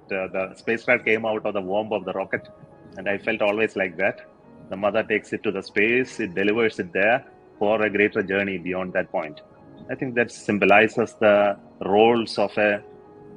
the spacecraft came out of the womb of the rocket, and I felt always like that. The mother takes it to the space, it delivers it there for a greater journey beyond that point. I think that symbolizes the roles of a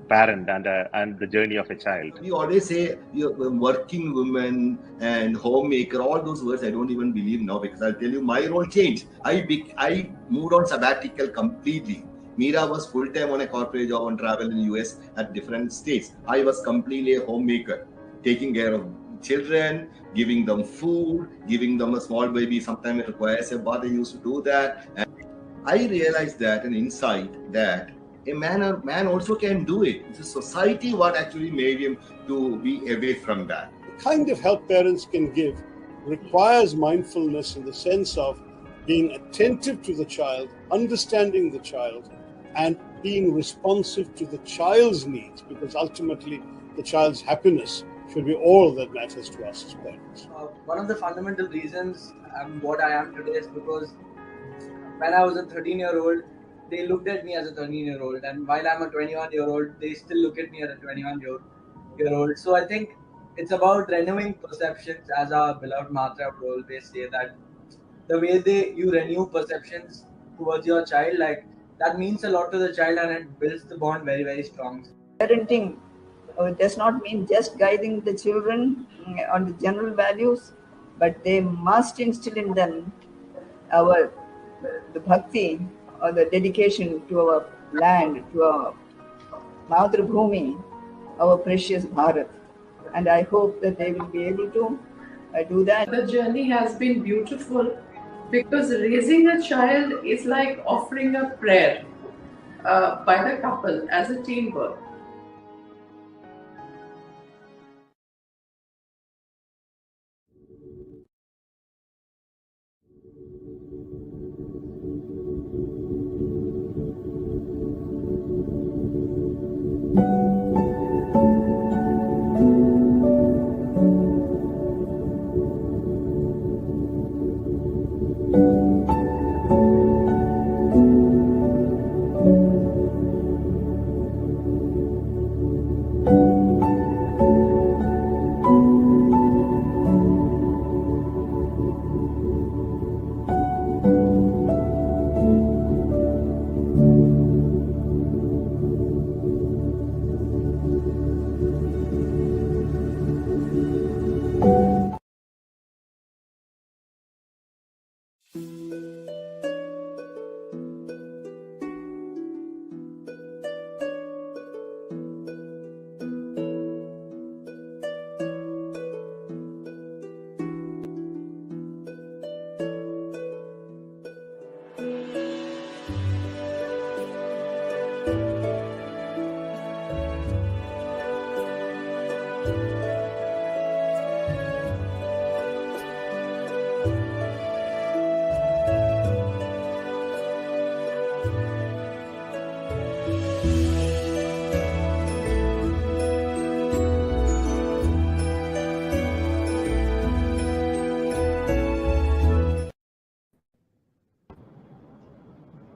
parent and the journey of a child. We always say working woman and homemaker, all those words I don't even believe now, because I'll tell you my role changed. I moved on sabbatical completely. Meera was full-time on a corporate job and travel in US at different states. I was completely a homemaker, taking care of children, giving them food, giving them a small baby. Sometimes it requires a bath. I used to do that. And I realized that an insight that a man also can do it. It's a society what actually made him to be away from that. The kind of help parents can give requires mindfulness in the sense of being attentive to the child, understanding the child, and being responsive to the child's needs, because ultimately the child's happiness should be all that matters to us as parents. One of the fundamental reasons I'm what I am today is because when I was a 13-year-old, they looked at me as a 13-year-old, and while I'm a 21-year-old, they still look at me as a 21-year-old. So I think it's about renewing perceptions, as our beloved Matra would always say, that the way you renew perceptions towards your child, like that means a lot to the child, and it builds the bond very, very strong. Parenting does not mean just guiding the children on the general values, but they must instill in them the bhakti or the dedication to our land, to our Madhrubhumi, our precious Bharat. And I hope that they will be able to do that. The journey has been beautiful, because raising a child is like offering a prayer by the couple as a teamwork.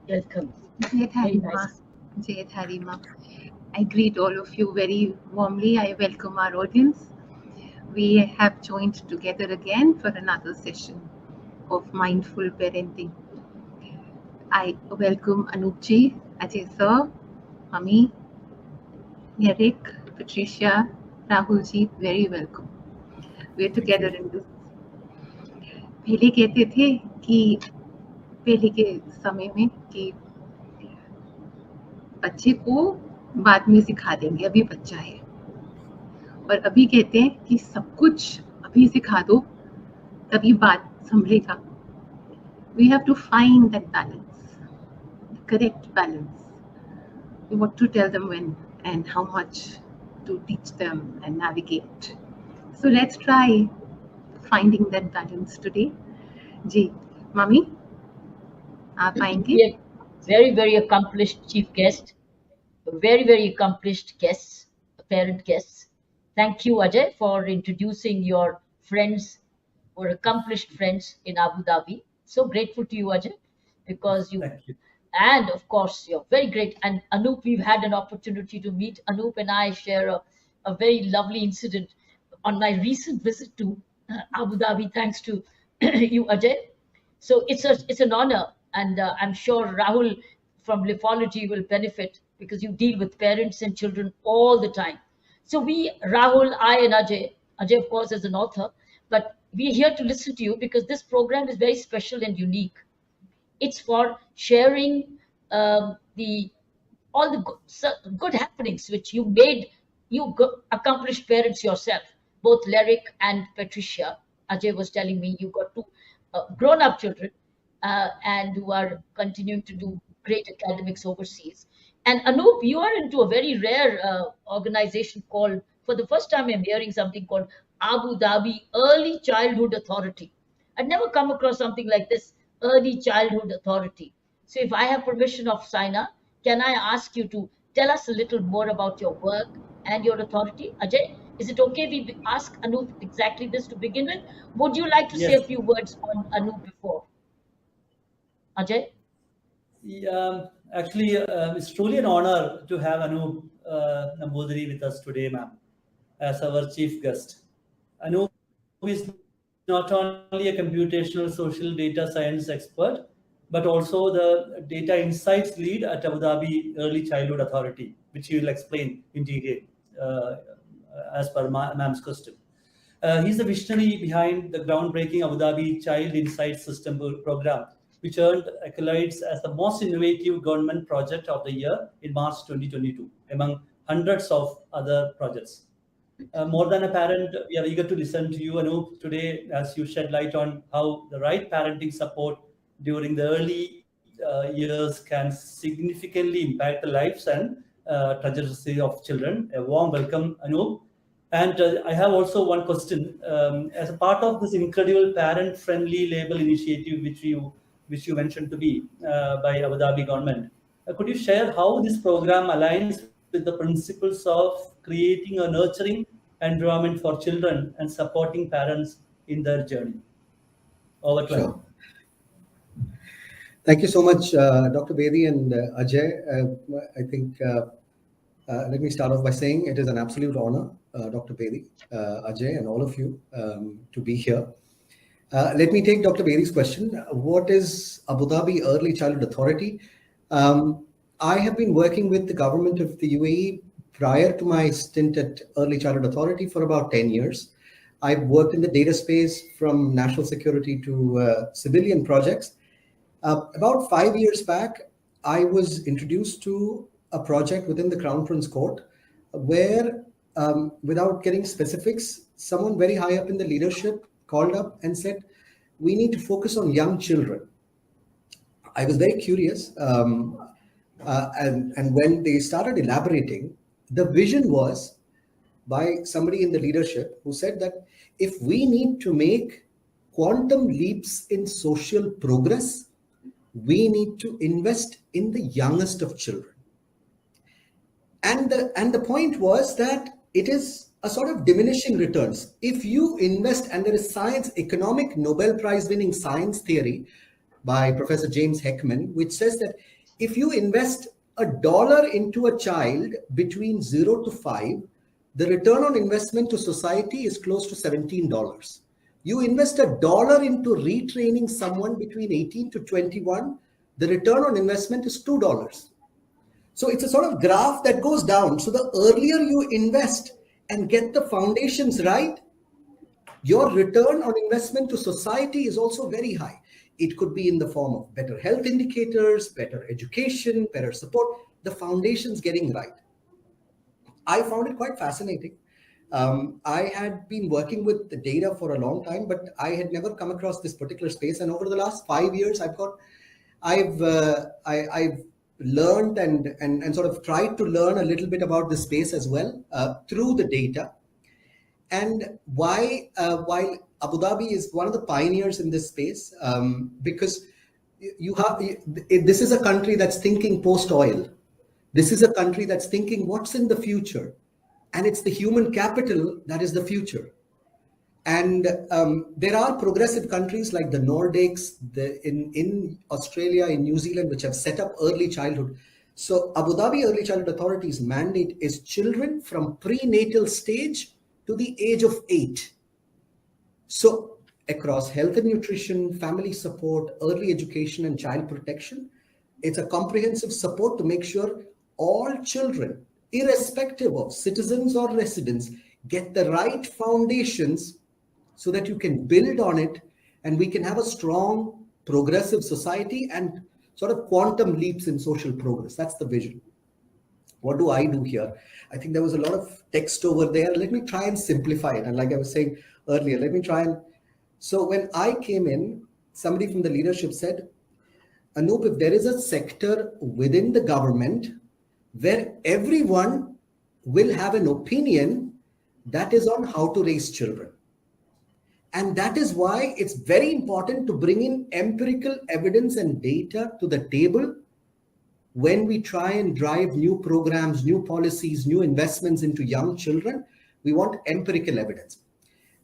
Welcome. Jai Dharima. Jai Dharima. I greet all of you very warmly. I welcome our audience. We have joined together again for another session of Mindful Parenting. I welcome Anoopji, Ajay Sir, Mummy, Eric, Patricia, Rahulji, very welcome. We're together in this. पहले कहते थे कि पहले के समय में कि बच्चे को बाद में सिखा देंगे, अभी बच्चा है, और अभी कहते हैं कि सब कुछ अभी सिखा दो तभी बात संभलेगा. We have to find that balance, the correct balance, what to tell them when and how much to teach them and navigate. So let's try finding that balance today. जी, मम्मी आप आएंगे? Very, very accomplished chief guest, very, very accomplished guests, parent guests. Thank you, Ajay, for introducing your friends or accomplished friends in Abu Dhabi. So grateful to you, Ajay, because you. Thank you. And of course, you're very great. And Anoop, we've had an opportunity to meet. Anoop and I share a a very lovely incident on my recent visit to Abu Dhabi, thanks to you, Ajay. So it's an honor, and I'm sure Rahul from Lithology will benefit because you deal with parents and children all the time. So Rahul, I, and Ajay, of course, is an author, but we're here to listen to you because this program is very special and unique. It's for sharing all the good happenings which you accomplished parents yourself, both Lyric and Patricia. Ajay was telling me you got two grown-up children and who are continuing to do great academics overseas. And Anup, you are into a very rare organization called, for the first time I'm hearing something called Abu Dhabi Early Childhood Authority. I'd never come across something like this, Early Childhood Authority. So if I have permission of Saina, can I ask you to tell us a little more about your work and your authority? Ajay, is it okay we ask Anup exactly this to begin with? Would you like to say a few words on Anup before? Ajay? Yeah, actually, it's truly an honor to have Anup Nambudiri with us today, ma'am, as our chief guest. Anup is not only a computational social data science expert, but also the data insights lead at Abu Dhabi Early Childhood Authority, which he will explain in detail as per ma'am's custom. He's the visionary behind the groundbreaking Abu Dhabi Child Insights System program, which earned accolades as the most innovative government project of the year in March 2022, among hundreds of other projects. More than a parent, we are eager to listen to you, Anup, today as you shed light on how the right parenting support during the early years can significantly impact the lives and trajectory of children. A warm welcome, Anup. And I have also one question. As a part of this incredible parent-friendly label initiative, which you mentioned to be by Abu Dhabi government, could you share how this program aligns with the principles of creating a nurturing environment for children and supporting parents in their journey? Over to you. Thank you so much, Dr. Bedi and Ajay. I think, let me start off by saying it is an absolute honor, Dr. Bedi, Ajay, and all of you to be here. Let me take Dr. Bedi's question. What is Abu Dhabi Early Childhood Authority? I have been working with the government of the UAE prior to my stint at Early Childhood Authority for about 10 years. I've worked in the data space from national security to civilian projects. About 5 years back, I was introduced to a project within the Crown Prince Court where, without getting specifics, someone very high up in the leadership called up and said, we need to focus on young children. I was very curious. And when they started elaborating, the vision was by somebody in the leadership who said that if we need to make quantum leaps in social progress, we need to invest in the youngest of children. And the point was that it is a sort of diminishing returns. If you invest, and there is science, economic Nobel Prize winning science theory by Professor James Heckman, which says that if you invest $1 into a child between 0 to 5, the return on investment to society is close to $17. You invest $1 into retraining someone between 18 to 21, the return on investment is $2. So it's a sort of graph that goes down. So the earlier you invest and get the foundations right, your return on investment to society is also very high. It could be in the form of better health indicators, better education, better support, the foundations getting right. I found it quite fascinating. I had been working with the data for a long time, but I had never come across this particular space. And over the last 5 years, I've learned and sort of tried to learn a little bit about this space as well through the data. And why, while Abu Dhabi is one of the pioneers in this space, because this is a country that's thinking post-oil. This is a country that's thinking what's in the future. And it's the human capital that is the future. And there are progressive countries like the Nordics, in Australia, in New Zealand, which have set up early childhood. So Abu Dhabi Early Childhood Authority's mandate is children from prenatal stage to the age of 8. So across health and nutrition, family support, early education, and child protection, it's a comprehensive support to make sure all children, irrespective of citizens or residents, get the right foundations so that you can build on it and we can have a strong, progressive society and sort of quantum leaps in social progress. That's the vision. What do I do here? I think there was a lot of text over there. Let me try and simplify it. And like I was saying earlier, let me try and... So when I came in, somebody from the leadership said, Anup, if there is a sector within the government where everyone will have an opinion, that is on how to raise children. And that is why it's very important to bring in empirical evidence and data to the table when we try and drive new programs, new policies, new investments into young children. We want empirical evidence.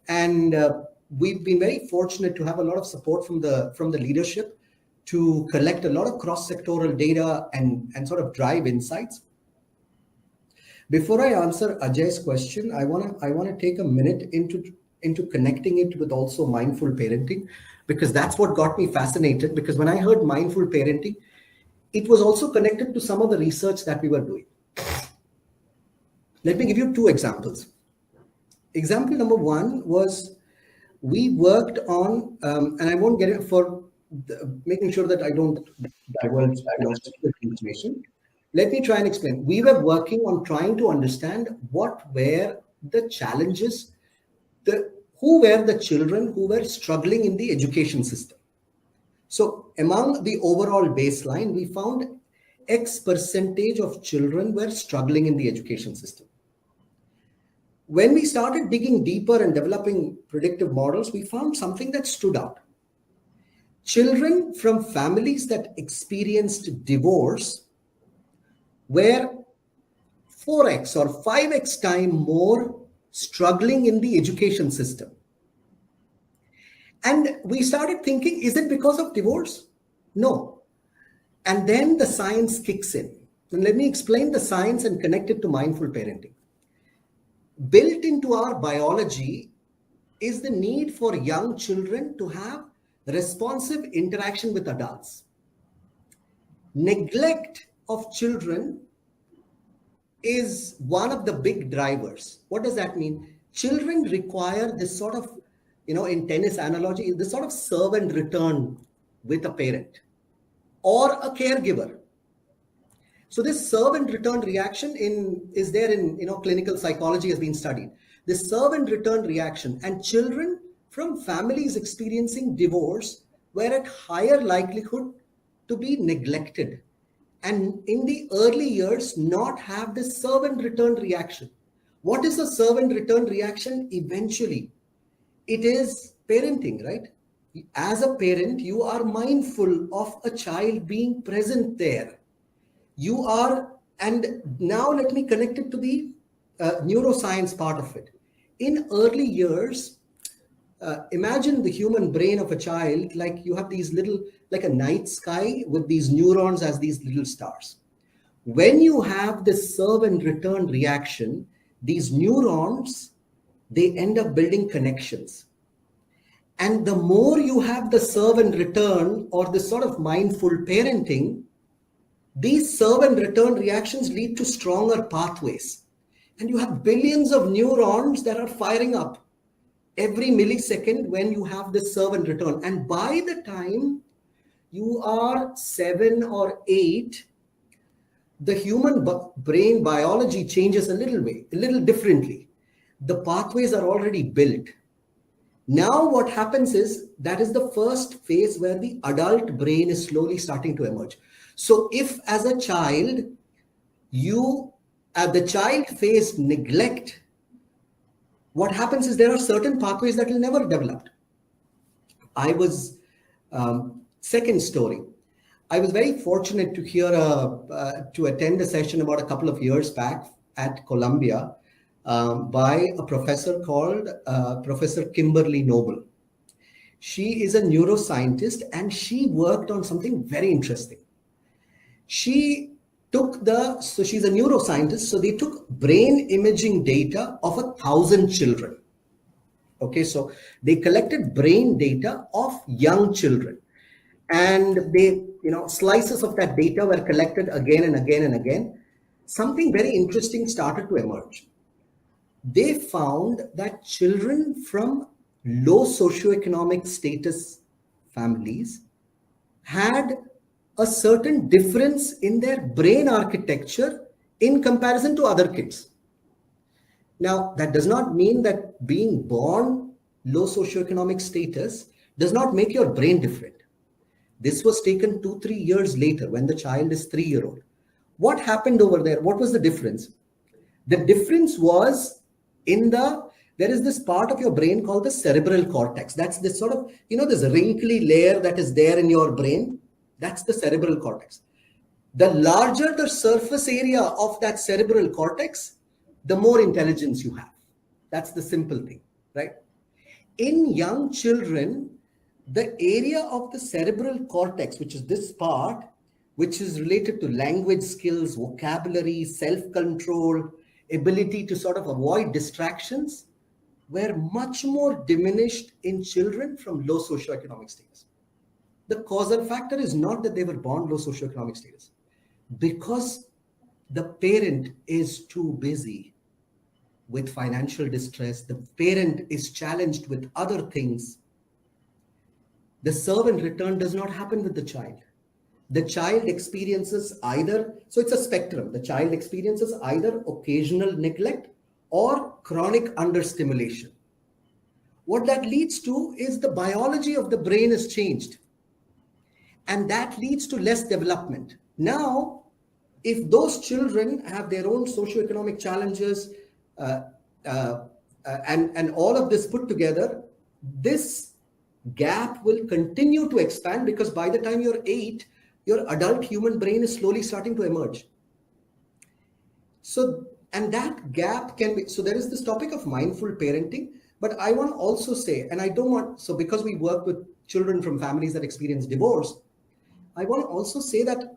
And we've been very fortunate to have a lot of support from the leadership to collect a lot of cross-sectoral data and sort of drive insights. Before I answer Ajay's question, I want to take a minute into connecting it with also mindful parenting, because that's what got me fascinated. Because when I heard mindful parenting, it was also connected to some of the research that we were doing. Let me give you 2 examples. Example number 1 was we worked on, and I won't get it for making sure that I don't divulge information. Let me try and explain. We were working on trying to understand what were the challenges, who were the children who were struggling in the education system. So among the overall baseline, we found X percentage of children were struggling in the education system. When we started digging deeper and developing predictive models, we found something that stood out. Children from families that experienced divorce were 4x or 5x time more struggling in the education system. And we started thinking, is it because of divorce? No. And then the science kicks in. And let me explain the science and connect it to mindful parenting. Built into our biology is the need for young children to have responsive interaction with adults. Neglect of children is one of the big drivers. What does that mean? Children require this sort of, in tennis analogy, this sort of serve and return with a parent or a caregiver. So this serve and return reaction is there in clinical psychology has been studied. This serve and return reaction, and children from families experiencing divorce were at higher likelihood to be neglected, and in the early years not have this serve and return reaction. What is the serve and return reaction? Eventually, it is parenting, right? As a parent, you are mindful of a child being present there. You are, and now let me connect it to the neuroscience part of it. In early years, imagine the human brain of a child, like you have these little, like a night sky with these neurons as these little stars. When you have this serve and return reaction, these neurons, they end up building connections. And the more you have the serve and return or this sort of mindful parenting, these serve and return reactions lead to stronger pathways. And you have billions of neurons that are firing up every millisecond when you have this serve and return. And by the time you are 7 or 8, the human brain biology changes a little differently. The pathways are already built. Now what happens is that is the first phase where the adult brain is slowly starting to emerge. So if as a child, you at the child phase neglect, what happens is there are certain pathways that will never develop. I was, second story, I was very fortunate to hear, to attend a session about a couple of years back at Columbia by a professor called Professor Kimberly Noble. She is a neuroscientist and she worked on something very interesting. She so she's a neuroscientist, so they took brain imaging data of 1,000 children. Okay, so they collected brain data of young children, and they, slices of that data were collected again and again and again. Something very interesting started to emerge. They found that children from low socioeconomic status families had a certain difference in their brain architecture in comparison to other kids. Now, that does not mean that being born low socioeconomic status does not make your brain different. This was taken 2-3 years later when the child is 3-year-old. What happened over there? What was the difference? The difference was there is this part of your brain called the cerebral cortex. That's this sort of, this wrinkly layer that is there in your brain. That's the cerebral cortex. The larger the surface area of that cerebral cortex, the more intelligence you have. That's the simple thing, right? In young children, the area of the cerebral cortex, which is this part, which is related to language skills, vocabulary, self-control, ability to sort of avoid distractions, were much more diminished in children from low socioeconomic status. The causal factor is not that they were born low socioeconomic status, because the parent is too busy with financial distress. The parent is challenged with other things. The serve and return does not happen with the child. The child experiences so it's a spectrum. The child experiences either occasional neglect or chronic understimulation. What that leads to is the biology of the brain is changed. And that leads to less development. Now, if those children have their own socioeconomic challenges and all of this put together, this gap will continue to expand, because by the time you're 8, your adult human brain is slowly starting to emerge. So, and that gap can be, so there is this topic of mindful parenting, but I want to also say, and I don't want, so because we work with children from families that experience divorce, I want to also say that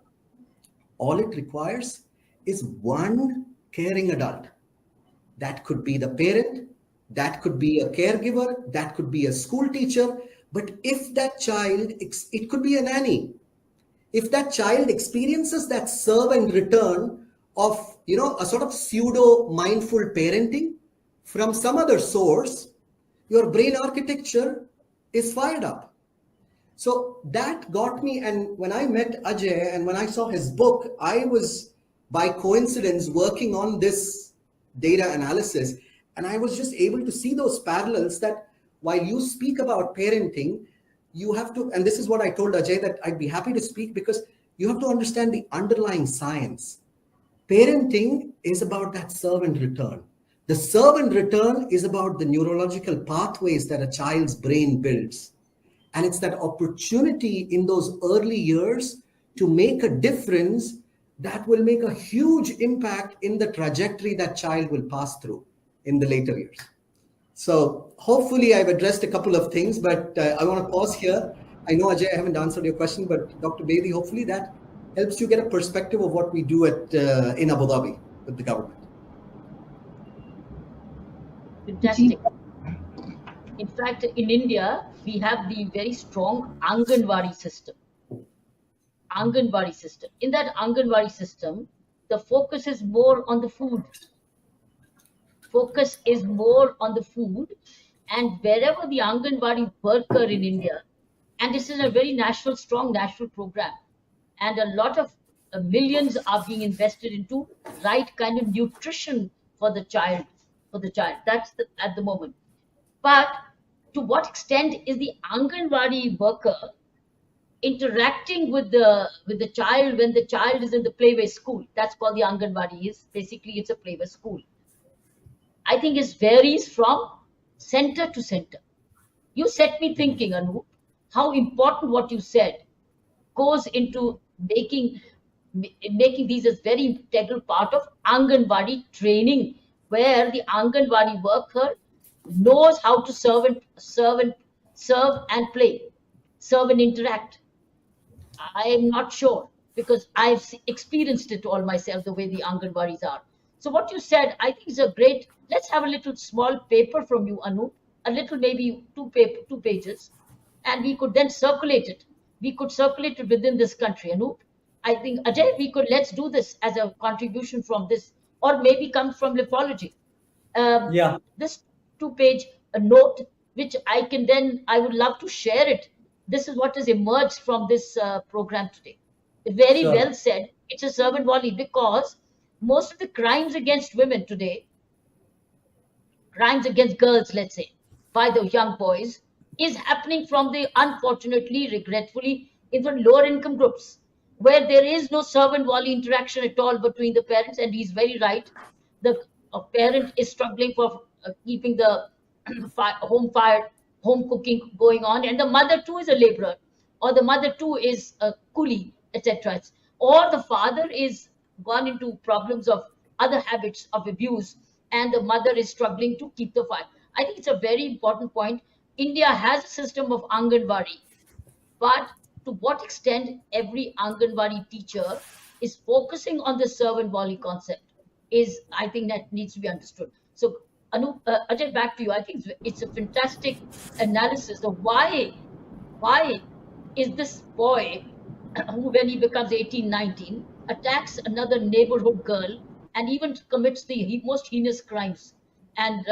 all it requires is one caring adult. That could be the parent, that could be a caregiver, that could be a school teacher, but if that child, it could be a nanny. If that child experiences that serve and return of, a sort of pseudo mindful parenting from some other source, your brain architecture is fired up. So that got me. And when I met Ajay and when I saw his book, I was by coincidence working on this data analysis. And I was just able to see those parallels that while you speak about parenting, you have to, and this is what I told Ajay, that I'd be happy to speak, because you have to understand the underlying science. Parenting is about that serve and return. The serve and return is about the neurological pathways that a child's brain builds. And it's that opportunity in those early years to make a difference that will make a huge impact in the trajectory that child will pass through in the later years. So hopefully I've addressed a couple of things, but I want to pause here. I know, Ajay, I haven't answered your question, but Dr. Bedi, hopefully that helps you get a perspective of what we do in Abu Dhabi with the government. Fantastic. In fact, in India, we have the very strong Anganwadi system. Anganwadi system. In that Anganwadi system, the focus is more on the food. Focus is more on the food, and wherever the Anganwadi worker in India, and this is a very strong national program, and a lot of millions are being invested into right kind of nutrition for the child. That's at the moment. But to what extent is the Anganwadi worker interacting with the child when the child is in the playway school? That's called the Anganwadi. Basically it's a playway school. I think it varies from center to center. You set me thinking, Anup, how important what you said goes into making these as very integral part of Anganwadi training, where the Anganwadi worker knows how to serve and play, serve and interact. I am not sure, because I've experienced it all myself, the way the Anganwadis are. So what you said, I think is a great, let's have a little small paper from you, Anu, a little, maybe two pages, and we could then circulate it. We could circulate it within this country, Anu. I think, Ajay, let's do this as a contribution from this, or maybe comes from lithology. This 2-page note, which I would love to share it. This is what has emerged from this program today. Very well said. It's a servant volley, because most of the crimes against women today, crimes against girls, let's say, by the young boys, is happening from the, unfortunately, regretfully, in the lower income groups, where there is no servant volley interaction at all between the parents. And he's very right. The parent is struggling for keeping the home cooking going on, and the mother too is a laborer, or the mother too is a coolie, etc. Or the father is gone into problems of other habits of abuse, and the mother is struggling to keep the fire. I think it's a very important point. India has a system of Anganwadi, but to what extent every Anganwadi teacher is focusing on the servant volley concept is, I think, that needs to be understood. So, Ajay, back to you. I think it's a fantastic analysis of why is this boy, who when he becomes 18, 19, attacks another neighborhood girl and even commits the most heinous crimes. And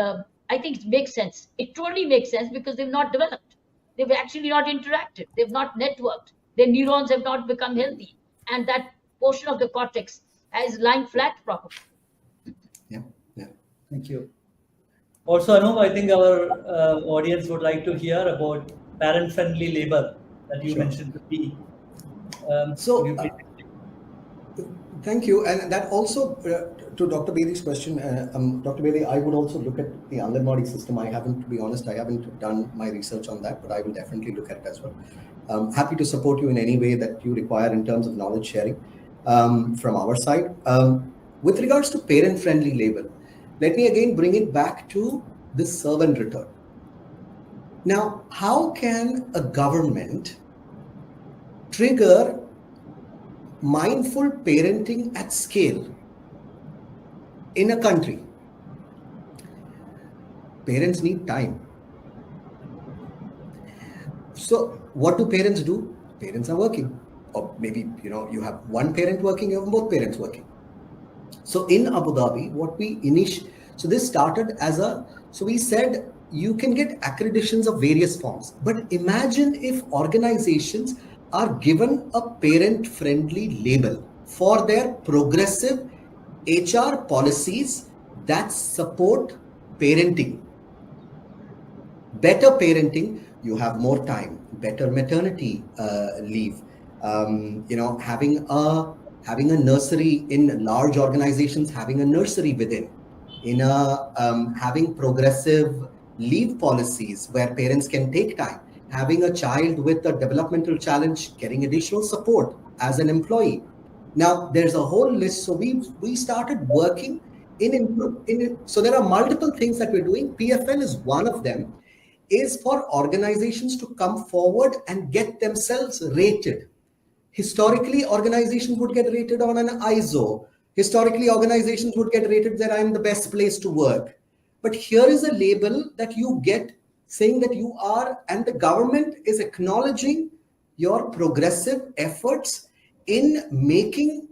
I think it makes sense. It truly makes sense, because they've not developed. They've actually not interacted. They've not networked. Their neurons have not become healthy. And that portion of the cortex is lying flat properly. Yeah. Thank you. Also, Anup, I think our audience would like to hear about parent-friendly labor that you mentioned to be. Thank you. And that also, to Dr. Bedi's question, Dr. Bedi, I would also look at the Anganwadi system. To be honest, I haven't done my research on that, but I will definitely look at it as well. I'm happy to support you in any way that you require in terms of knowledge sharing from our side. With regards to parent-friendly labor, let me again bring it back to the servant return. Now, how can a government trigger mindful parenting at scale in a country? Parents need time. So what do parents do? Parents are working. Or maybe, you have one parent working, you have both parents working. So in Abu Dhabi, so this started so we said you can get accreditations of various forms. But imagine if organizations are given a parent-friendly label for their progressive HR policies that support parenting. Better parenting, you have more time. Better maternity leave. Having a nursery in large organizations, having a nursery within, having progressive leave policies where parents can take time, having a child with a developmental challenge, getting additional support as an employee. Now, there's a whole list. So we started working so there are multiple things that we're doing. PFL is one of them, is for organizations to come forward and get themselves rated. Historically, organizations would get rated on an ISO. Historically, organizations would get rated that I'm the best place to work. But here is a label that you get saying that you are, and the government is acknowledging your progressive efforts in making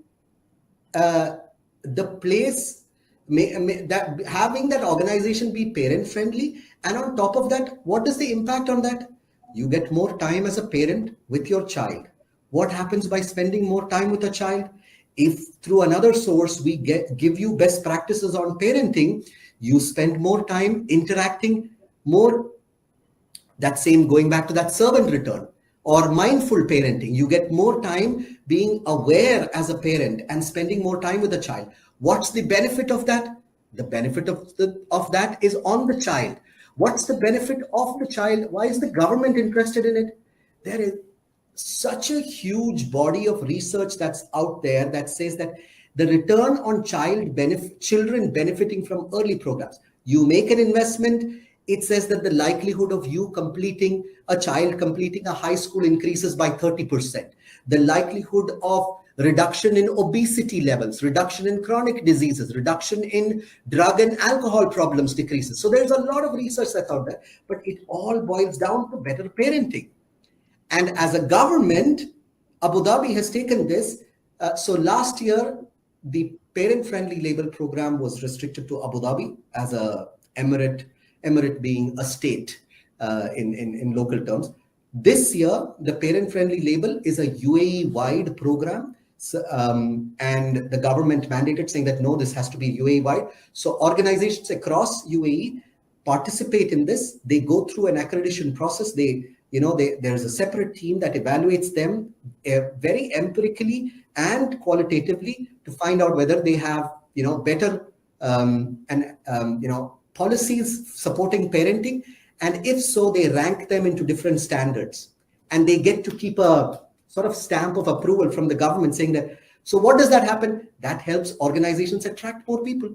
the place, having that organization be parent friendly. And on top of that, what is the impact on that? You get more time as a parent with your child. What happens by spending more time with a child? If through another source we give you best practices on parenting, you spend more time interacting more. That same, going back to that servant return or mindful parenting, you get more time being aware as a parent and spending more time with the child. What's the benefit of that? The benefit of that is on the child. What's the benefit of the child? Why is the government interested in it? There is such a huge body of research that's out there that says that the return on children benefiting from early programs. You make an investment, it says that the likelihood of a child completing a high school increases by 30%. The likelihood of reduction in obesity levels, reduction in chronic diseases, reduction in drug and alcohol problems decreases. So there's a lot of research that's out there, but it all boils down to better parenting. And as a government, Abu Dhabi has taken this. So last year, the parent-friendly label program was restricted to Abu Dhabi as a emirate being a state in local terms. This year, the parent-friendly label is a UAE-wide program. So, and the government mandated saying that, no, this has to be UAE-wide. So organizations across UAE participate in this. They go through an accreditation process. There's a separate team that evaluates them very empirically and qualitatively to find out whether they have, better policies supporting parenting. And if so, they rank them into different standards. And they get to keep a sort of stamp of approval from the government saying that. So what does that happen? That helps organizations attract more people.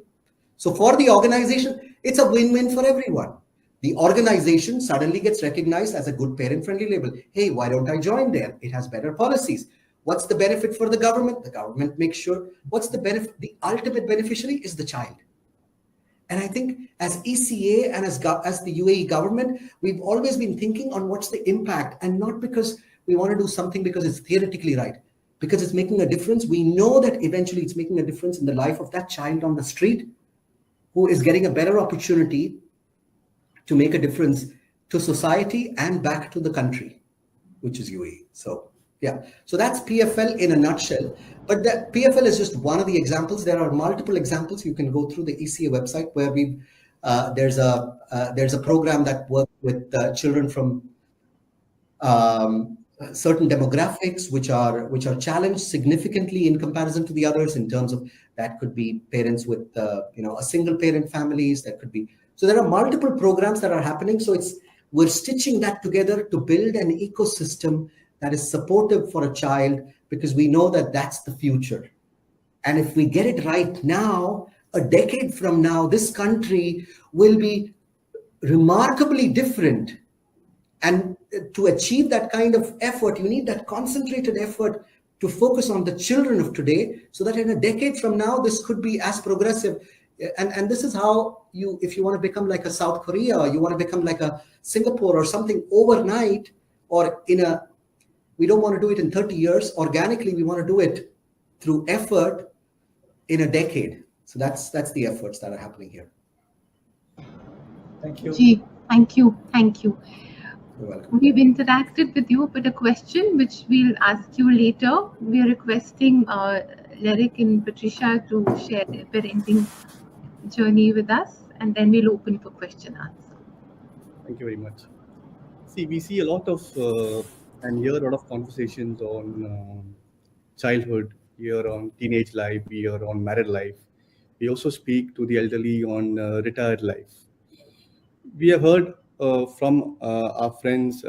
So for the organization, it's a win-win for everyone. The organization suddenly gets recognized as a good parent-friendly label. Hey, why don't I join there? It has better policies. What's the benefit for the government? The government makes sure. What's the benefit? The ultimate beneficiary is the child. And I think as ECA and as the UAE government, we've always been thinking on what's the impact, and not because we want to do something because it's theoretically right, because it's making a difference. We know that eventually it's making a difference in the life of that child on the street who is getting a better opportunity to make a difference to society and back to the country, which is UAE. So yeah, so that's PFL in a nutshell. But the PFL is just one of the examples. There are multiple examples. You can go through the ECA website where there's a program that works with children from certain demographics which are challenged significantly in comparison to the others, in terms of that could be parents with a single parent families, that could be. So there are multiple programs that are happening. So we're stitching that together to build an ecosystem that is supportive for a child, because we know that that's the future. And if we get it right now, a decade from now, this country will be remarkably different. And to achieve that kind of effort, you need that concentrated effort to focus on the children of today, so that in a decade from now, this could be as progressive. And this is how if you want to become like a South Korea, or you want to become like a Singapore or something overnight, or we don't want to do it in 30 years. Organically, we want to do it through effort in a decade. So that's the efforts that are happening here. Thank you. Ji, thank you. You're welcome. We've interacted with you, but a question which we'll ask you later. We are requesting Lyric and Patricia to share their parenting journey with us, and then we'll open for question answer. Thank you very much. See, we see a lot of and hear a lot of conversations on childhood, here on teenage life, here on married life. We also speak to the elderly on retired life. We have heard from our friends,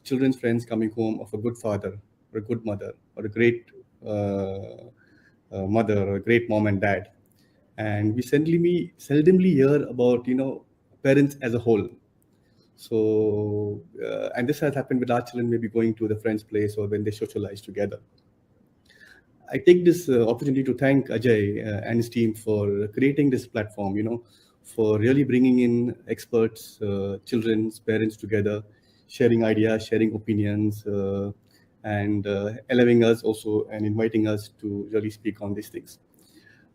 children's friends coming home of a good father, or a good mother, or a great mother, or a great mom and dad. And we seldomly hear about, parents as a whole. So, and this has happened with our children, maybe going to the friend's place or when they socialize together. I take this opportunity to thank Ajay and his team for creating this platform, for really bringing in experts, children's parents together, sharing ideas, sharing opinions, and allowing us also and inviting us to really speak on these things.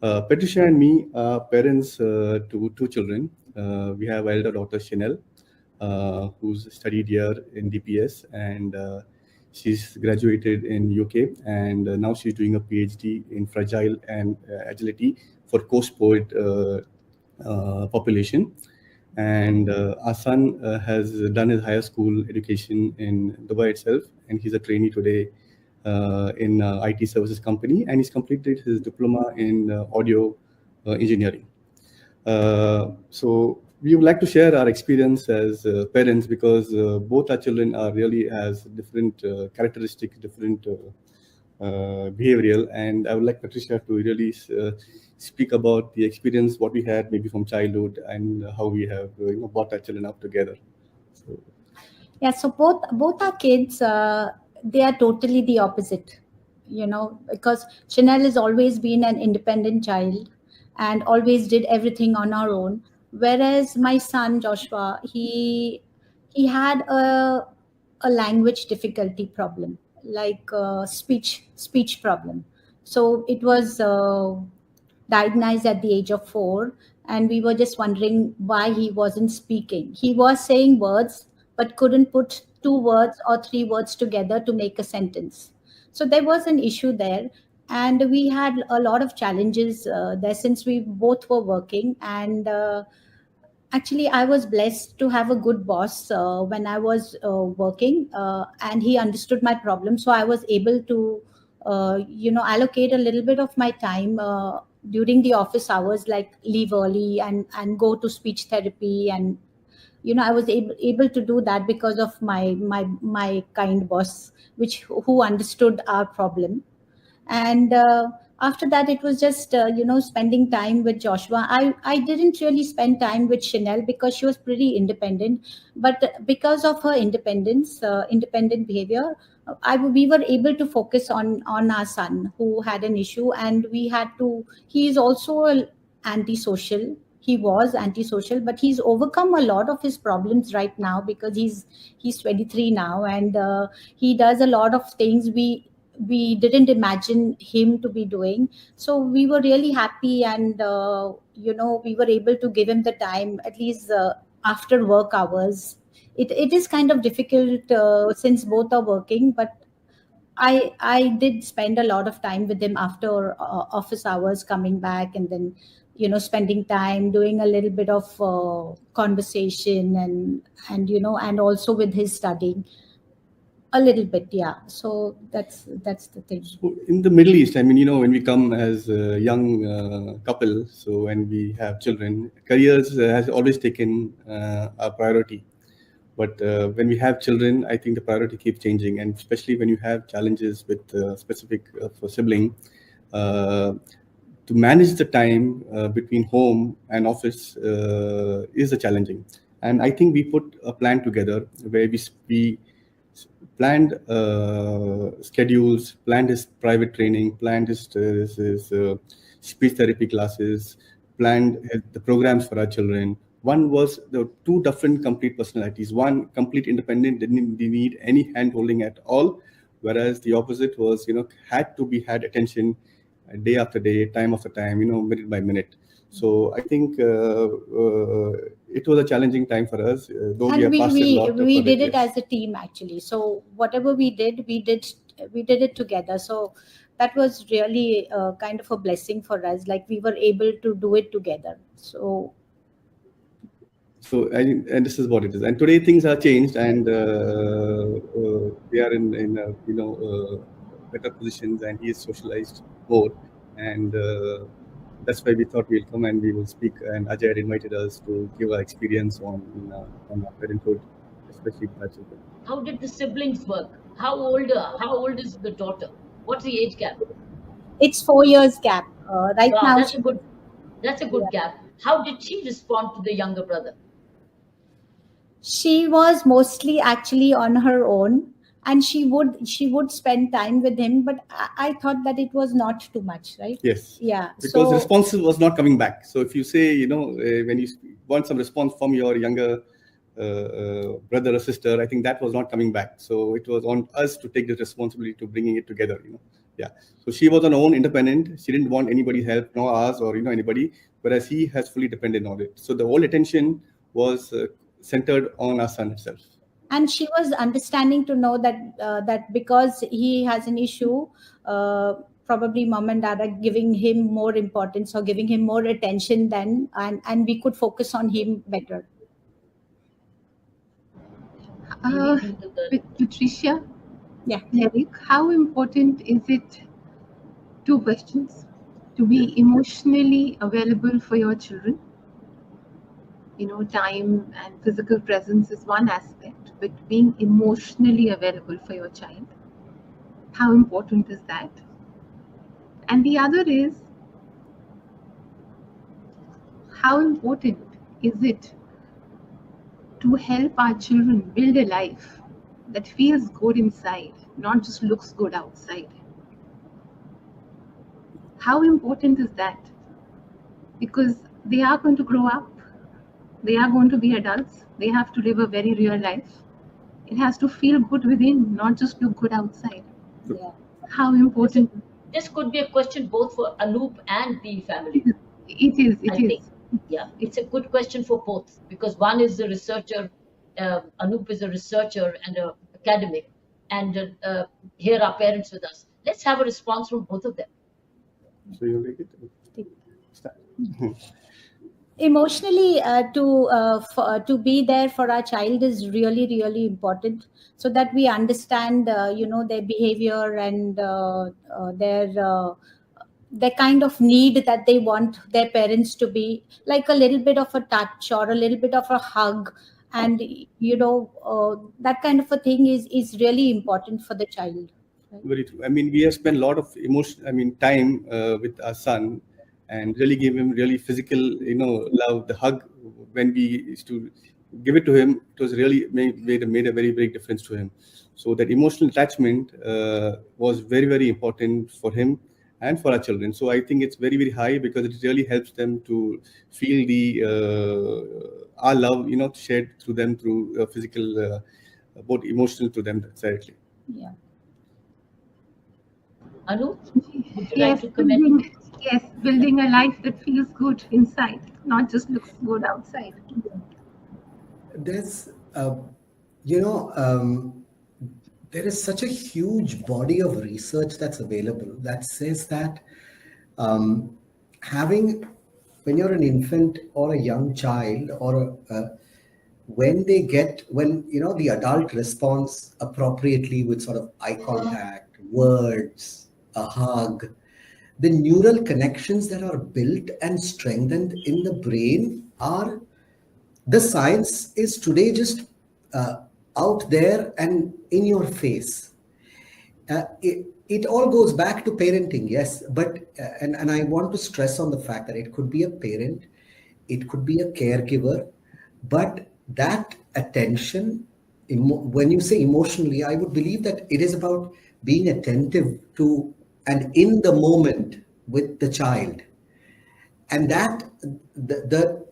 Patricia and me are parents to two children. We have elder daughter Chanel, who's studied here in DPS, and she's graduated in UK, and now she's doing a PhD in fragile and agility for post-COVID population. And our son has done his higher school education in Dubai itself, and he's a trainee today in IT services company, and he's completed his diploma in audio engineering. So we would like to share our experience as parents, because both our children are really has different characteristics, different behavioral, and I would like Patricia to really speak about the experience, what we had maybe from childhood, and how we have brought our children up together. So both our kids, they are totally the opposite. because Chanel has always been an independent child and always did everything on our own. Whereas my son Joshua, he had a language difficulty problem, like speech problem. So it was diagnosed at the age of 4, and we were just wondering why he wasn't speaking. He was saying words but couldn't put 2 words or 3 words together to make a sentence. So there was an issue there, and we had a lot of challenges there since we both were working. And actually, I was blessed to have a good boss when I was working, and he understood my problem. So I was able to, allocate a little bit of my time during the office hours, like leave early and go to speech therapy. And I was able to do that because of my kind boss, who understood our problem. And after that, it was just spending time with Joshua. I didn't really spend time with Chanel because she was pretty independent, but because of her independent behavior, we were able to focus on our son, who had an issue. And he is also antisocial. He was antisocial, but he's overcome a lot of his problems right now, because he's 23 now, and he does a lot of things we didn't imagine him to be doing. So we were really happy, and we were able to give him the time, at least after work hours. It is kind of difficult since both are working, but I did spend a lot of time with him after office hours, coming back, and then spending time doing a little bit of conversation, and also with his studying a little bit. Yeah, so that's the thing. So in the Middle East, I mean, when we come as a young couple, so when we have children, careers has always taken our priority. But when we have children, I think the priority keeps changing, and especially when you have challenges with specific for sibling, to manage the time between home and office is a challenging. And I think we put a plan together where we planned schedules, planned his private training, planned his speech therapy classes, planned the programs for our children. One was the 2 different complete personalities. One complete independent, didn't need any hand holding at all, whereas the opposite was, had attention day after day, time after time, minute by minute. So I think it was a challenging time for us. Though and we did it yes. as a team, actually. So whatever we did it together. So that was really kind of a blessing for us. Like, we were able to do it together. So and this is what it is. And today things are changed, and we are in better positions, and he is socialized more, and that's why we thought we'll come and we will speak. And Ajay had invited us to give our experience on our parenthood, especially with our children. How did the siblings work? How old is the daughter? What's the age gap? It's 4 years gap right now. That's a good gap. How did she respond to the younger brother? She was mostly actually on her own, and she would spend time with him, but I thought that it was not too much, right? Yes. Yeah. Because the response was not coming back. So if you say, when you want some response from your younger brother or sister, I think that was not coming back. So it was on us to take the responsibility to bringing it together. Yeah. So she was on her own, independent. She didn't want anybody's help, nor ours or anybody. Whereas he has fully depended on it. So the whole attention was centered on our son itself. And she was understanding to know that because he has an issue, probably mom and dad are giving him more importance or giving him more attention than, and we could focus on him better. Patricia, yeah, Eric, how important is it? 2 questions. To be emotionally available for your children. Time and physical presence is one aspect, but being emotionally available for your child, how important is that? And the other is, how important is it to help our children build a life that feels good inside, not just looks good outside? How important is that? Because they are going to grow up, they are going to be adults, they have to live a very real life. It has to feel good within, not just look good outside. Yeah. How important? This could be a question both for Anup and the family. It is. I think. Yeah, it's a good question for both, because one is a researcher, Anup is a researcher and an academic, and here are parents with us. Let's have a response from both of them. So you make it? Start. Emotionally, to be there for our child is really, really important, so that we understand their behavior and their kind of need that they want their parents to be, like a little bit of a touch or a little bit of a hug, and that kind of a thing is really important for the child. Very true. I mean, we have spent a lot of time with our son, and really gave him really physical, love. The hug, when we used to give it to him, it was really made a very big difference to him. So that emotional attachment was very, very important for him and for our children. So I think it's very, very high, because it really helps them to feel our love, shared through them, through physical, both emotional to them directly. Yeah. Anu, would you like to comment? Yes, building a life that feels good inside, not just looks good outside. There's, there is such a huge body of research that's available that says that when you're an infant or a young child, or when the adult responds appropriately with sort of eye contact, words, a hug, the neural connections that are built and strengthened in the brain are, the science is today just out there and in your face. It all goes back to parenting, yes, but and I want to stress on the fact that it could be a parent, it could be a caregiver, but that attention, when you say emotionally, I would believe that it is about being attentive to and in the moment with the child, and that the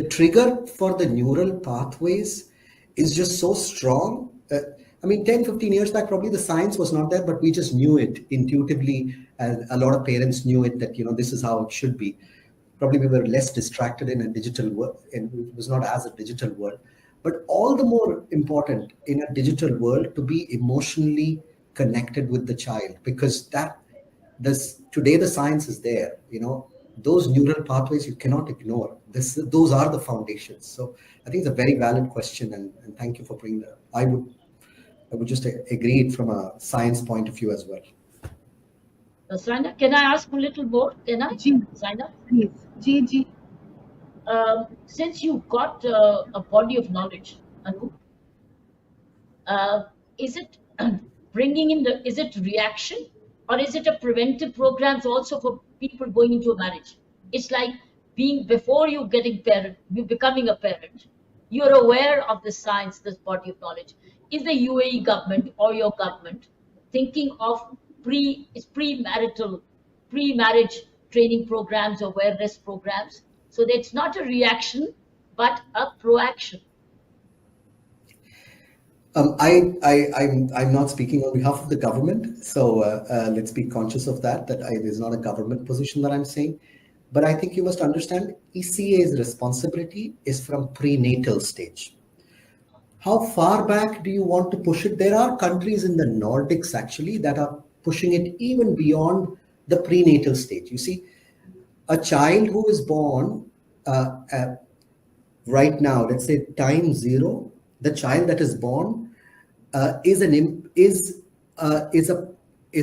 trigger for the neural pathways is just so strong. 10-15 years back, probably the science was not there, but we just knew it intuitively, and a lot of parents knew it, that this is how it should be. Probably we were less distracted in a digital world, and it was not as a digital world, but all the more important in a digital world to be emotionally connected with the child, because today the science is there. Those neural pathways you cannot ignore. Those are the foundations. So I think it's a very valid question, and thank you for bringing that. I would just agree it from a science point of view as well. Saina, can I ask a little more? Can I? Saina? Please. G. Since you got a body of knowledge, Anu, is it bringing in is it reaction, or is it a preventive programs also for people going into a marriage? It's like before you becoming a parent, you're aware of the science, this body of knowledge. Is the UAE government or your government thinking of pre-marriage training programs, awareness programs, so that it's not a reaction but a proaction? I'm not speaking on behalf of the government, so let's be conscious of that there's not a government position that I'm saying. But I think you must understand, ECA's responsibility is from prenatal stage. How far back do you want to push it? There are countries in the Nordics actually that are pushing it even beyond the prenatal stage. You see, a child who is born right now, let's say time 0, the child that is born is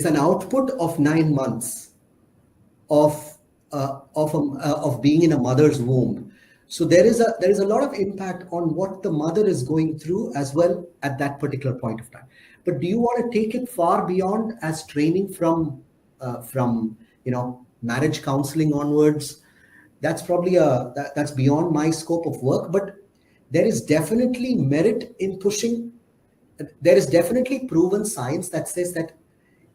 an output of 9 months of being in a mother's womb. So there is a lot of impact on what the mother is going through as well at that particular point of time. But do you want to take it far beyond as training from marriage counseling onwards? That's probably that's beyond my scope of work. But there is definitely merit in pushing. There is definitely proven science that says that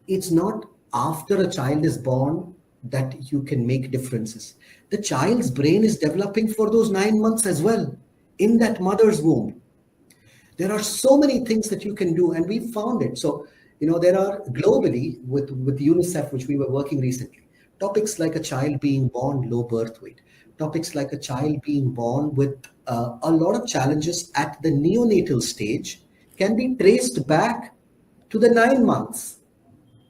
it's not after a child is born that you can make differences. The child's brain is developing for those 9 months as well in that mother's womb. There are so many things that you can do, and we found it. So, there are globally with UNICEF, which we were working recently, topics like a child being born low birth weight, topics like a child being born with a lot of challenges at the neonatal stage can be traced back to the 9 months.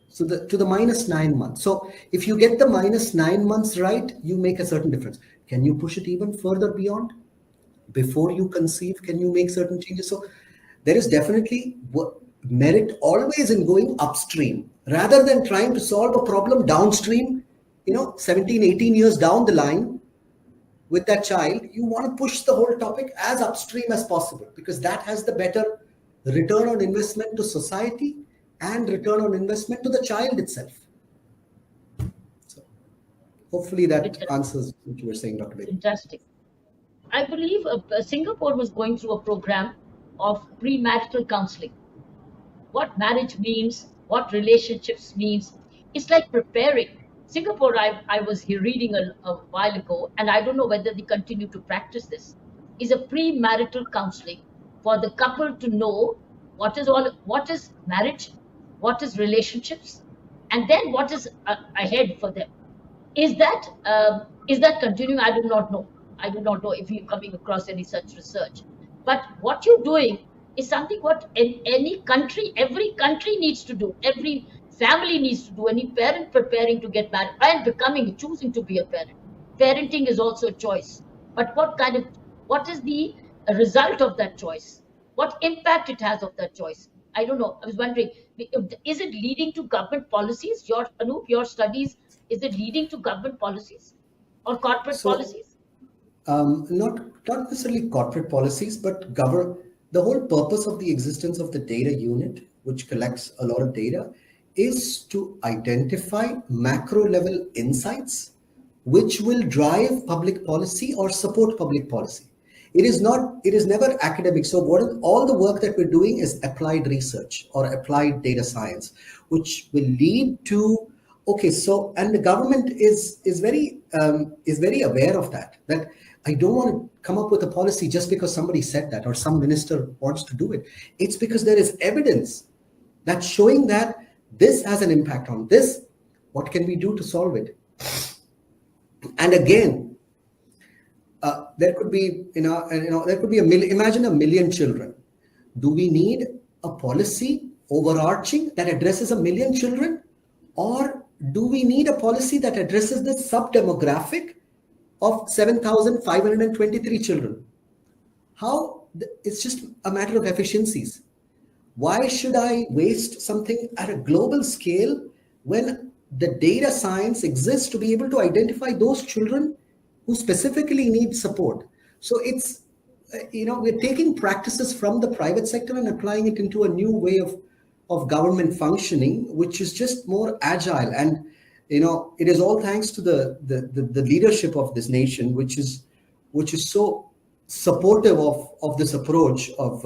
So to the -9 months. So if you get the -9 months right, you make a certain difference. Can you push it even further beyond? Before you conceive, can you make certain changes? So there is definitely merit always in going upstream rather than trying to solve a problem downstream, 17, 18 years down the line with that child. You want to push the whole topic as upstream as possible because that has the better return on investment to society and return on investment to the child itself. So hopefully that answers what you were saying, Dr. Bedi. Fantastic. I believe Singapore was going through a program of premarital counseling. What marriage means, what relationships means. It's like preparing. Singapore, I was here reading a while ago, and I don't know whether they continue to practice this, is a premarital counseling for the couple to know what is marriage, what is relationships, and then what is ahead for them. Is that continuing? I do not know. I do not know if you're coming across any such research. But what you're doing is something what every country needs to do, every family needs to do, any parent preparing to get married and choosing to be a parent. Parenting is also a choice. But what is the result of that choice? What impact it has of that choice? I don't know. I was wondering, is it leading to government policies? Anup, your studies, is it leading to government policies or corporate policies? Not necessarily corporate policies, but the whole purpose of the existence of the data unit, which collects a lot of data, is to identify macro level insights which will drive public policy or support public policy. It is never academic. So all the work that we're doing is applied research or applied data science, which will lead to, and the government is very aware of that I don't want to come up with a policy just because somebody said that or some minister wants to do it. It's because there is evidence that's showing that this has an impact on this. What can we do to solve it? And again, there could be, imagine 1 million children. Do we need a policy overarching that addresses 1 million children? Or do we need a policy that addresses the sub-demographic of 7,523 children? It's just a matter of efficiencies. Why should I waste something at a global scale when the data science exists to be able to identify those children who specifically need support? So it's, we're taking practices from the private sector and applying it into a new way of government functioning, which is just more agile. And it is all thanks to the leadership of this nation, which is so supportive of this approach of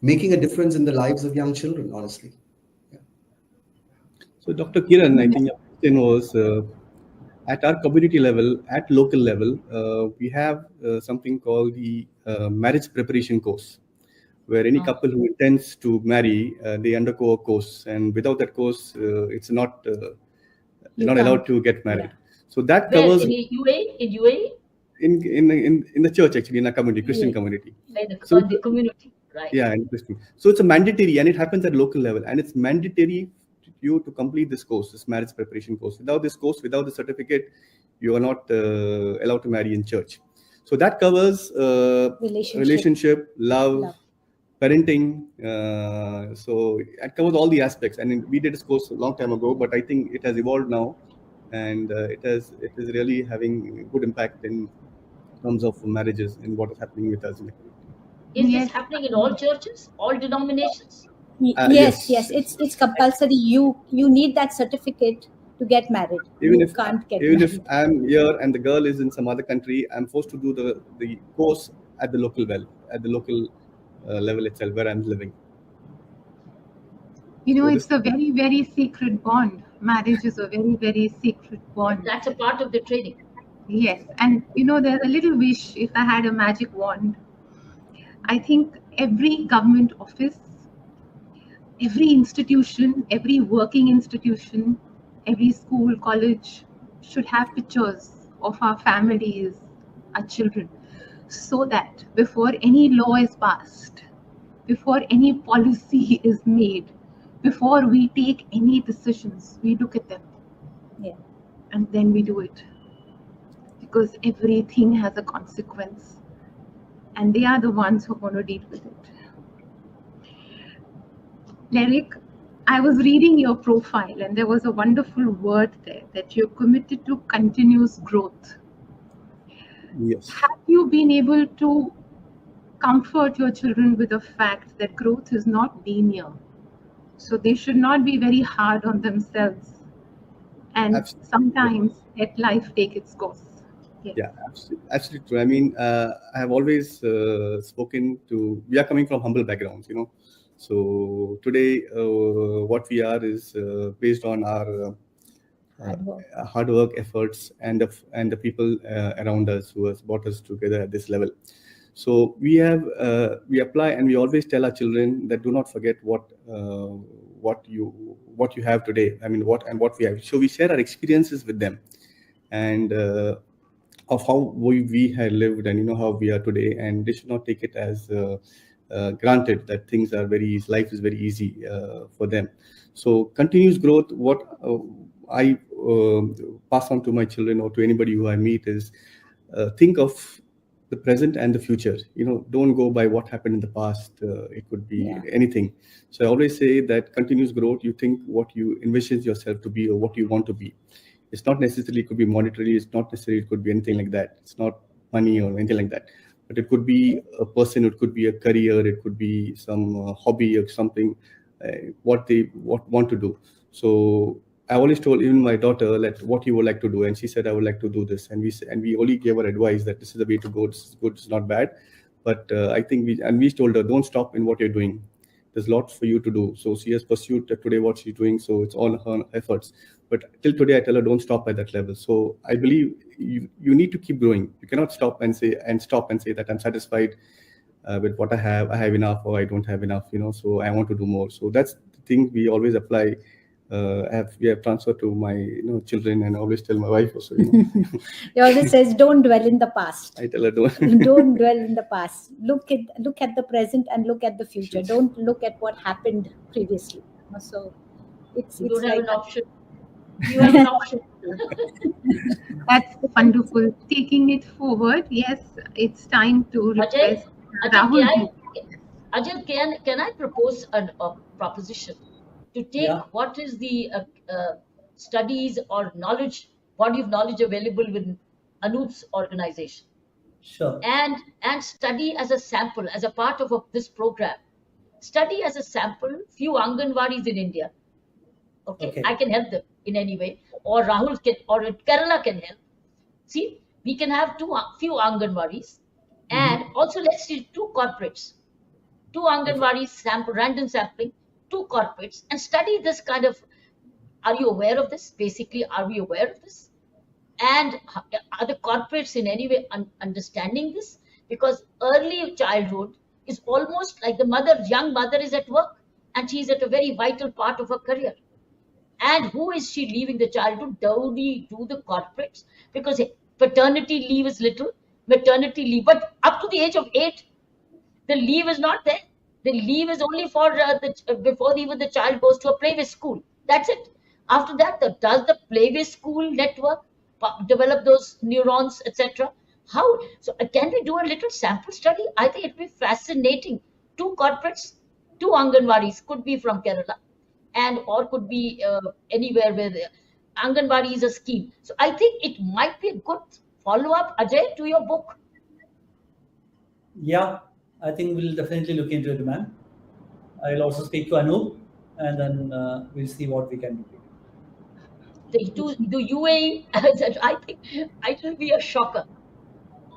making a difference in the lives of young children. Honestly. Yeah. So, Dr. Kiran, I think your question was at our community level, at local level, we have something called the marriage preparation course, where any couple who intends to marry, they undergo a course, and without that course, it's not. They're not allowed to get married. Yeah. So that covers in UAE? In the church, actually, in a community, Christian community. The community, right? Yeah, in Christian. So it's a mandatory, and it happens at local level, and it's mandatory you to complete this course, this marriage preparation course. Without this course, without the certificate, you are not allowed to marry in church. So that covers relationship, love, parenting. So it covers all the aspects. And we did this course a long time ago, but I think it has evolved now, and it is really having good impact in terms of marriages and what is happening with us in the community. Is this happening in all churches, all denominations? Yes. It's compulsory. You need that certificate to get married. Even if I'm here and the girl is in some other country, I'm forced to do the course at the local level itself where I'm living. You know, So it's a very, very sacred bond. Marriage is a very, very sacred bond. That's a part of the training. Yes. And, you know, there's a little wish if I had a magic wand. I think every government office, every institution, every working institution, every school, college should have pictures of our families, our children, so that before any law is passed, before any policy is made, before we take any decisions, we look at them. Yeah. And then we do it. Because everything has a consequence. And they are the ones who are going to deal with it. Lyric, I was reading your profile and there was a wonderful word there that you're committed to continuous growth. yes. Have you been able to comfort your children with the fact that growth is not linear? So they should not be very hard on themselves and Absolutely. sometimes let life take its course. Yes. Yeah, absolutely true. I mean, I have always spoken to, we are coming from humble backgrounds, you know. So today, what we are is based on our hard work, efforts, and the people around us who has brought us together at this level. So we apply, and we always tell our children that do not forget what you have today. I mean, what we have. So we share our experiences with them, and of how we had lived, and you know how we are today, and they should not take it as granted that things are life is very easy for them. So continuous growth, what I pass on to my children or to anybody who I meet is think of the present and the future. You know, don't go by what happened in the past. It could be anything. So I always say that continuous growth, you think what you envision yourself to be or what you want to be. It's not necessarily, it could be monetary, it's not necessarily, it could be anything like that. It's not money or anything like that. But it could be a person, it could be a career, it could be some hobby or something, what they want to do. So I always told even my daughter that what you would like to do, and she said I would like to do this, and we only gave her advice that this is the way to go. This is good, it's not bad. But I think we told her, don't stop in what you're doing. There's lots for you to do. So she has pursued today what she's doing. So it's all her efforts. But till today, I tell her, don't stop at that level. So I believe you need to keep growing. You cannot stop and say that I'm satisfied with what I have. I have enough, or I don't have enough. You know, so I want to do more. So that's the thing we always apply. We have transferred to my children, and I always tell my wife also. He always says, don't dwell in the past. I tell her, don't dwell in the past. Look at the present and look at the future. Don't look at what happened previously. So it's don't have like an option. You have an option. That's wonderful. Taking it forward, yes, it's time to request Rahul. Ajay, can I propose a proposition to take what is the studies or body of knowledge available with Anoop's organization? Sure. And study as a sample, as a part of this program. Study as a sample few Anganwadis in India. Okay, I can help them in any way, or Rahul can, or Kerala can help. See, we can have few Anganwadis, and also let's see 2 corporates, 2 Anganwadis random sampling, 2 corporates, and study this kind of. Are you aware of this? Basically, are we aware of this? And are the corporates in any way understanding this? Because early childhood is almost like the young mother is at work, and she's at a very vital part of her career. And who is she leaving the child to? Do the corporates? Because paternity leave is little, maternity leave, but up to the age of 8, the leave is not there. The leave is only for before even the child goes to a playway school. That's it. After that, does the playway school network develop those neurons, etc.? How? So can we do a little sample study? I think it'd be fascinating. 2 corporates, 2 Anganwadis, could be from Kerala, or could be anywhere where Anganwadi is a scheme. So I think it might be a good follow-up, Ajay, to your book. Yeah, I think we'll definitely look into it, ma'am. I'll also speak to Anoop, and then we'll see what we can do. The UAE, I think it will be a shocker.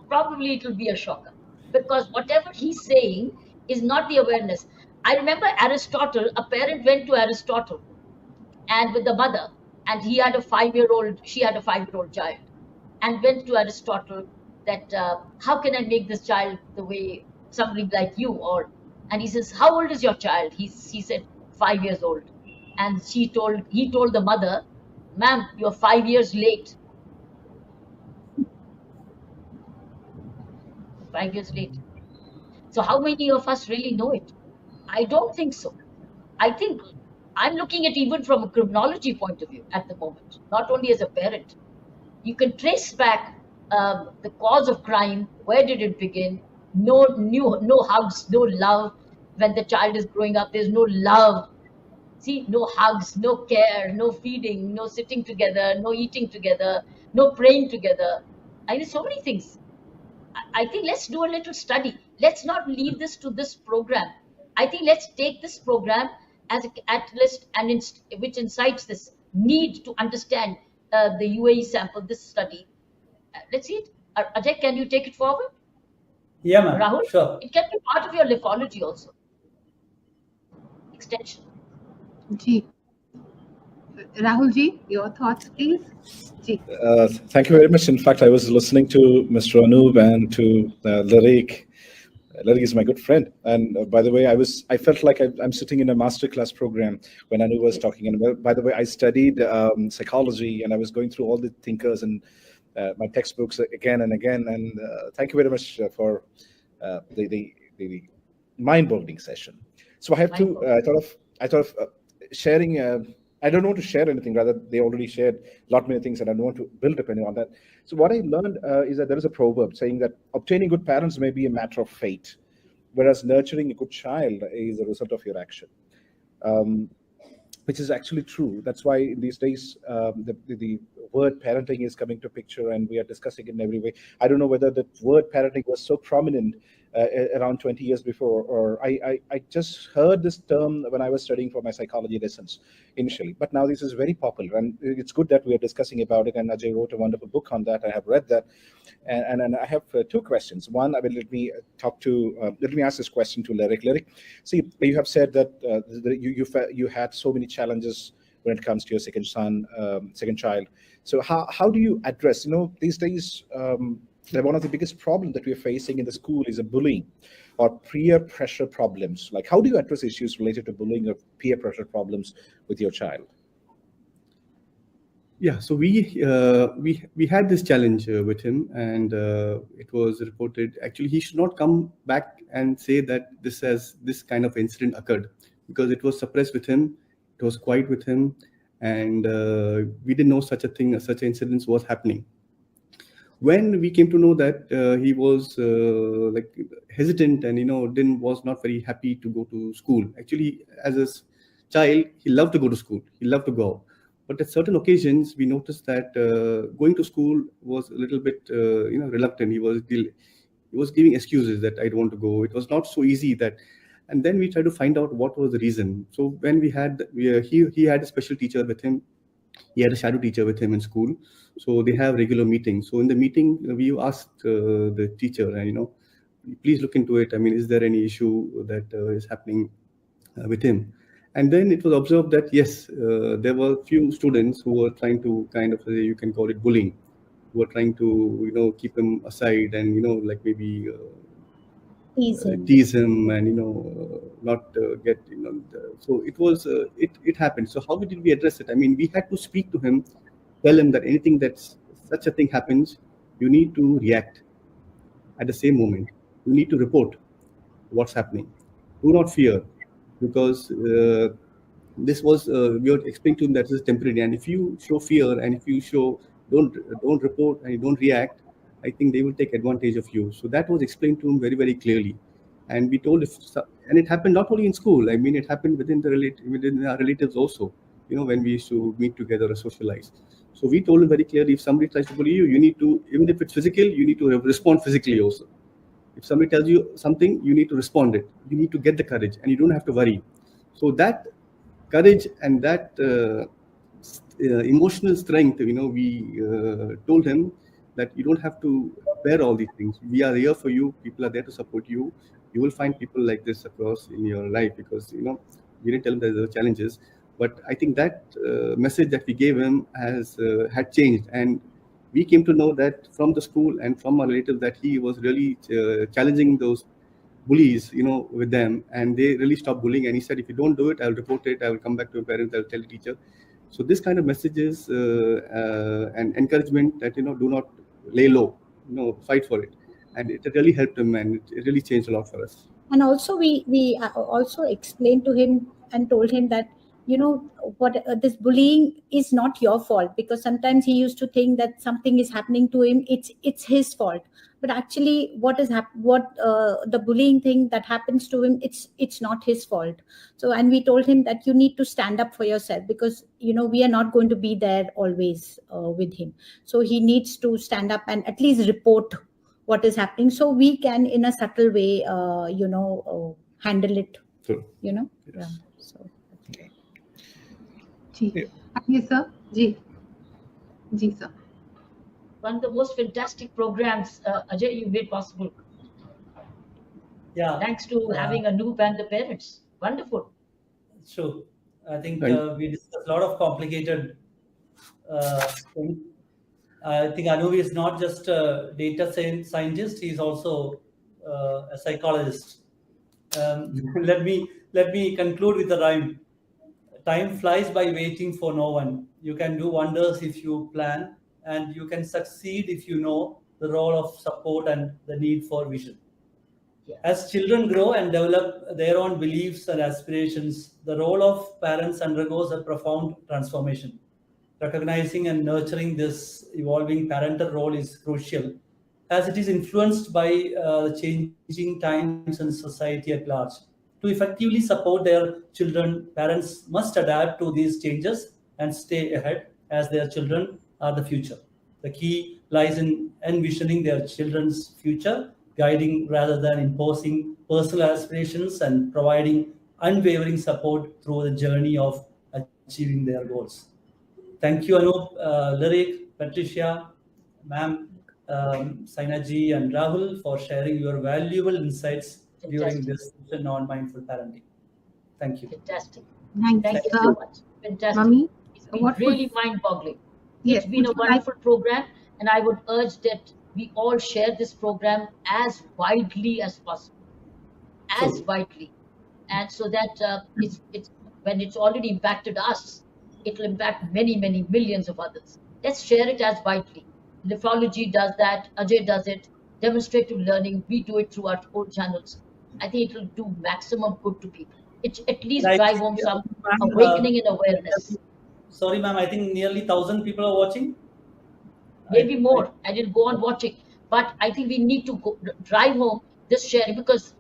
Probably it will be a shocker, because whatever he's saying is not the awareness. I remember Aristotle, a parent went to Aristotle and with the mother, and he had a 5-year-old, she had a 5-year-old child, and went to Aristotle that how can I make this child the way somebody like you? Or, and he says, how old is your child? He said 5 years old, and he told the mother, ma'am, you're 5 years late. 5 years late. So how many of us really know it? I don't think so. I think I'm looking at even from a criminology point of view at the moment, not only as a parent. You can trace back the cause of crime. Where did it begin? No hugs, no love. When the child is growing up, there's no love. See, no hugs, no care, no feeding, no sitting together, no eating together, no praying together. I mean, so many things. I think let's do a little study. Let's not leave this to this program. I think let's take this program as a catalyst and which incites this need to understand the UAE sample, this study. Let's see it. Ajay, can you take it forward? Yeah, ma'am. Rahul? Sure. It can be part of your lithology also. Extension. Ji. Rahul ji, your thoughts, please. Ji. Thank you very much. In fact, I was listening to Mr. Anup and to Larik. Larik is my good friend. And by the way, I felt like I'm sitting in a masterclass program when Anu was talking. And by the way, I studied psychology, and I was going through all the thinkers and my textbooks again and again. And thank you very much for the mind-boggling session. So I have to. I thought of sharing. I don't want to share anything. Rather, they already shared a lot many things, and I don't want to build up any on that. So what I learned is that there is a proverb saying that obtaining good parents may be a matter of fate, whereas nurturing a good child is a result of your action, which is actually true. That's why in these days the word parenting is coming to picture, and we are discussing it in every way. I don't know whether the word parenting was so prominent around 20 years before, or I just heard this term when I was studying for my psychology lessons initially, but now this is very popular, and it's good that we are discussing about it, and Ajay wrote a wonderful book on that. I have read that, and I have two questions. One, let me ask this question to Larik. Larik, see, you have said that you had so many challenges when it comes to your second child. So how do you address, these days, one of the biggest problems that we're facing in the school is a bullying or peer pressure problems. Like, how do you address issues related to bullying or peer pressure problems with your child? Yeah, so we had this challenge with him, and it was reported. Actually, he should not come back and say that this kind of incident occurred, because it was suppressed with him. It was quiet with him, and we didn't know such incidents was happening. When we came to know that he was like hesitant and was not very happy to go to school. Actually, as a child, he loved to go to school. He loved to go, but at certain occasions, we noticed that going to school was a little bit reluctant. He was giving excuses that I don't want to go. It was not so easy that. And then we tried to find out what was the reason. So when he had a special teacher with him. He had a shadow teacher with him in school, so they have regular meetings. So in the meeting, we asked the teacher, and please look into it. I mean, is there any issue that is happening with him? And then it was observed that yes, there were few students who were trying to kind of, you can call it bullying, who were trying to keep him aside and like maybe tease him and not get so it was it happened. So how did we address it? I mean, we had to speak to him, tell him that anything that's such a thing happens, you need to react at the same moment. You need to report what's happening. Do not fear, because this was we were explaining to him that this is temporary, and if you show fear and if you don't report and you don't react, I think they will take advantage of you. So that was explained to him very, very clearly. And we told and it happened not only in school. I mean, it happened within our relatives also, when we used to meet together or socialize. So we told him very clearly, if somebody tries to bully you, you need to, even if it's physical, you need to respond physically also. If somebody tells you something, you need to respond it. You need to get the courage, and you don't have to worry. So that courage and that emotional strength, we told him that you don't have to bear all these things. We are here for you. People are there to support you. You will find people like this across in your life, because we didn't tell him there are challenges. But I think that message that we gave him has had changed, and we came to know that from the school and from our relatives that he was really challenging those bullies, with them, and they really stopped bullying. And he said, if you don't do it, I'll report it. I will come back to your parents. I'll tell the teacher. So this kind of messages and encouragement that do not lay low, fight for it, and it really helped him, and it really changed a lot for us. And also we also explained to him and told him that what this bullying is not your fault, because sometimes he used to think that something is happening to him, it's his fault, but actually what the bullying thing that happens to him, it's not his fault. So, and we told him that you need to stand up for yourself, because we are not going to be there always with him. So he needs to stand up and at least report what is happening, so we can in a subtle way handle it. True. Yes. Yeah. So Yes, sir. Ji, sir. One of the most fantastic programs, Ajay, you made possible. Yeah. Thanks to having Anoop and the parents. Wonderful. True. I think we discussed a lot of complicated things. I think Anoop is not just a data scientist; he's also a psychologist. Let me conclude with a rhyme. Time flies by waiting for no one. You can do wonders if you plan, and you can succeed if you know the role of support and the need for vision. Yeah. As children grow and develop their own beliefs and aspirations, the role of parents undergoes a profound transformation. Recognizing and nurturing this evolving parental role is crucial, as it is influenced by the changing times and society at large. To effectively support their children, parents must adapt to these changes and stay ahead, as their children are the future. The key lies in envisioning their children's future, guiding rather than imposing personal aspirations, and providing unwavering support through the journey of achieving their goals. Thank you, Anoop, Lyric, Patricia, ma'am, Sainaji, and Rahul for sharing your valuable insights during this session on mindful parenting. Thank you. Fantastic. Thank you so much. Fantastic. Mummy, It's been really mind-boggling. Yes, It's been a would you like- wonderful program, and I would urge that we all share this program as widely as possible, widely, and so that it's when it's already impacted us, it will impact many millions of others. Let's share it as widely. Nephrology does that. Ajay does it. Demonstrative learning, we do it through our own channels. I think it will do maximum good to people. It at least drive home some awakening and awareness. Sorry, ma'am, I think nearly 1,000 people are watching. Maybe more. I didn't go on watching, but I think we need to drive home this sharing, because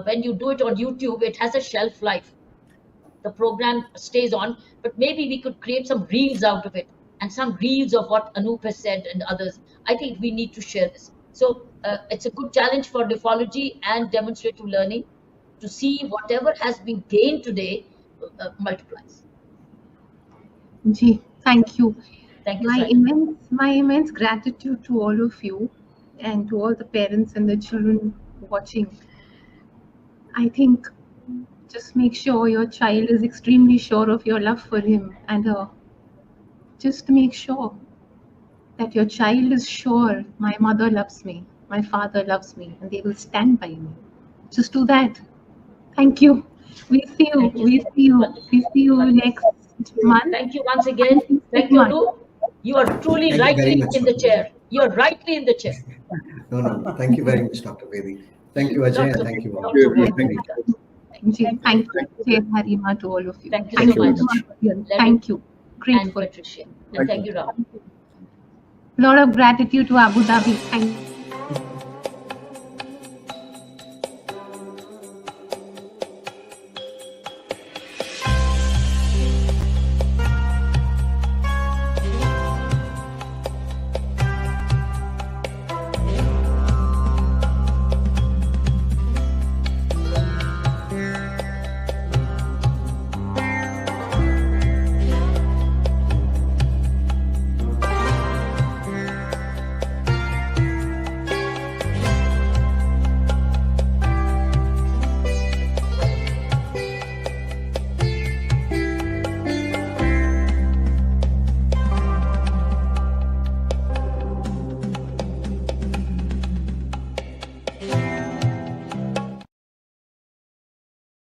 when you do it on YouTube, it has a shelf life. The program stays on, but maybe we could create some reels out of it, and some reels of what Anoop has said and others. I think we need to share this. So it's a good challenge for nephrology and demonstrative learning to see whatever has been gained today multiplies. Ji, thank you. Thank you, My Sainaji. immense gratitude to all of you and to all the parents and the children watching. I think just make sure your child is extremely sure of your love for him and her. Just make sure that your child is sure my mother loves me, my father loves me, and they will stand by me. Just do that. Thank you. We see you next month. Thank you once again. Thank you, Anoop. You are truly Thank you very rightly much, in the Dr. chair. You are rightly in the chair. No. Thank you very much, Dr. Vedi. Thank you, Ajay, and thank you all. Thank you, Jai Harima, to all of you. Thank you so much. Thank you. And Grateful. Patricia. And thank you, Rahul. Lot of gratitude to Abu Dhabi. Thank you.